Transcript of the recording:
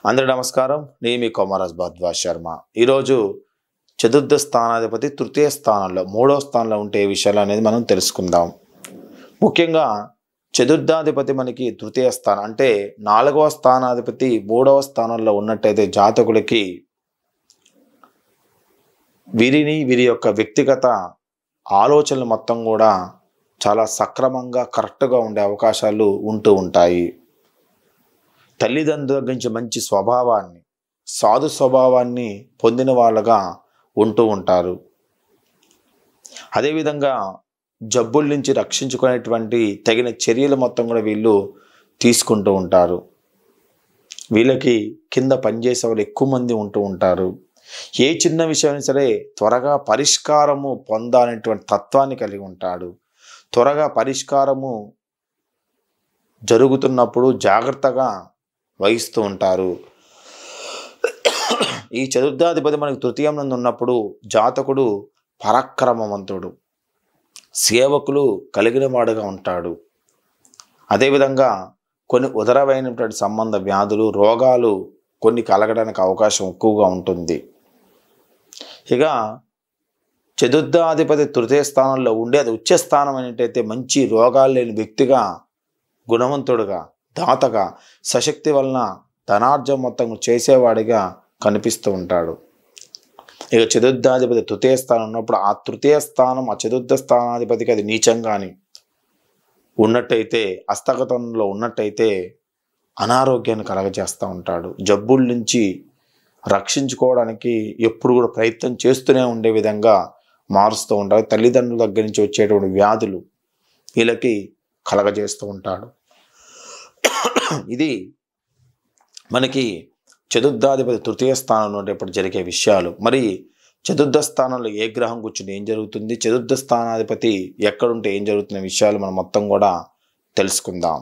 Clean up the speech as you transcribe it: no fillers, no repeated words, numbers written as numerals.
అందరి నమస్కారం. నేను మీ కొమరాజ్ భరద్వాజ్ శర్మ. ఈరోజు చతుర్థ స్థానాధిపతి తృతీయ స్థానంలో మూడవ స్థానంలో ఉంటే ఏ విషయాలు అనేది మనం తెలుసుకుందాం. ముఖ్యంగా చతుర్థాధిపతి మనకి తృతీయ స్థానం అంటే 4వ స్థానాధిపతి 3వ స్థానంలో ఉన్నట్టయితే జాతకులకి వీరి యొక్క వ్యక్తిగత ఆలోచనలు మొత్తం కూడా చాలా సక్రమంగా కరెక్ట్గా ఉండే అవకాశాలు ఉంటూ ఉంటాయి. తల్లిదండ్రుల నుంచి మంచి స్వభావాన్ని, సాధు స్వభావాన్ని పొందిన వాళ్ళగా ఉంటూ ఉంటారు. అదేవిధంగా జబ్బుల నుంచి రక్షించుకునేటువంటి తగిన చర్యలు మొత్తం కూడా వీళ్ళు తీసుకుంటూ ఉంటారు. వీళ్ళకి కింద పనిచేసే వాళ్ళు ఎక్కువ మంది ఉంటూ ఉంటారు. ఏ చిన్న విషయమైనా సరే త్వరగా పరిష్కారము పొందాలనేటువంటి తత్వాన్ని కలిగి ఉంటాడు. త్వరగా పరిష్కారము జరుగుతున్నప్పుడు జాగ్రత్తగా వహిస్తూ ఉంటారు. ఈ చతుర్థాధిపతి మనకు తృతీయం నందు ఉన్నప్పుడు జాతకుడు పరాక్రమవంతుడు, సేవకులు కలిగిన వాడుగా ఉంటాడు. అదేవిధంగా కొన్ని ఉదరమైనటువంటి సంబంధ వ్యాధులు, రోగాలు కొన్ని కలగడానికి అవకాశం ఎక్కువగా ఉంటుంది. ఇక చతుర్థాధిపతి తృతీయ స్థానంలో ఉండే అది ఉచ్చ స్థానం అనేటైతే మంచి రోగాలు లేని వ్యక్తిగా, గుణవంతుడుగా, దాతగా, సశక్తి వలన ధనార్జం మొత్తం చేసేవాడిగా కనిపిస్తూ ఉంటాడు. ఇక చతుర్థాధిపతి తృతీయ స్థానం ఉన్నప్పుడు ఆ తృతీయ స్థానం ఆ చతుర్థ స్థానాధిపతికి అది నీచంగాని ఉన్నట్టయితే, హస్తగతంలో ఉన్నట్టయితే అనారోగ్యాన్ని కలగజేస్తూ ఉంటాడు. జబ్బుల నుంచి రక్షించుకోవడానికి ఎప్పుడు కూడా ప్రయత్నం చేస్తూనే ఉండే విధంగా మారుస్తూ ఉంటాడు. తల్లిదండ్రుల దగ్గర నుంచి వచ్చేటువంటి వ్యాధులు వీళ్ళకి కలగజేస్తూ ఉంటాడు. ఇది మనకి చతుర్థాధిపతి తృతీయ స్థానంలో ఉండేప్పుడు జరిగే విషయాలు. మరి చతుర్థ స్థానంలో ఏ గ్రహం కూర్చుని ఏం జరుగుతుంది, చతుర్థ స్థానాధిపతి ఎక్కడుంటే ఏం జరుగుతున్న విషయాలు మనం మొత్తం కూడా తెలుసుకుందాం.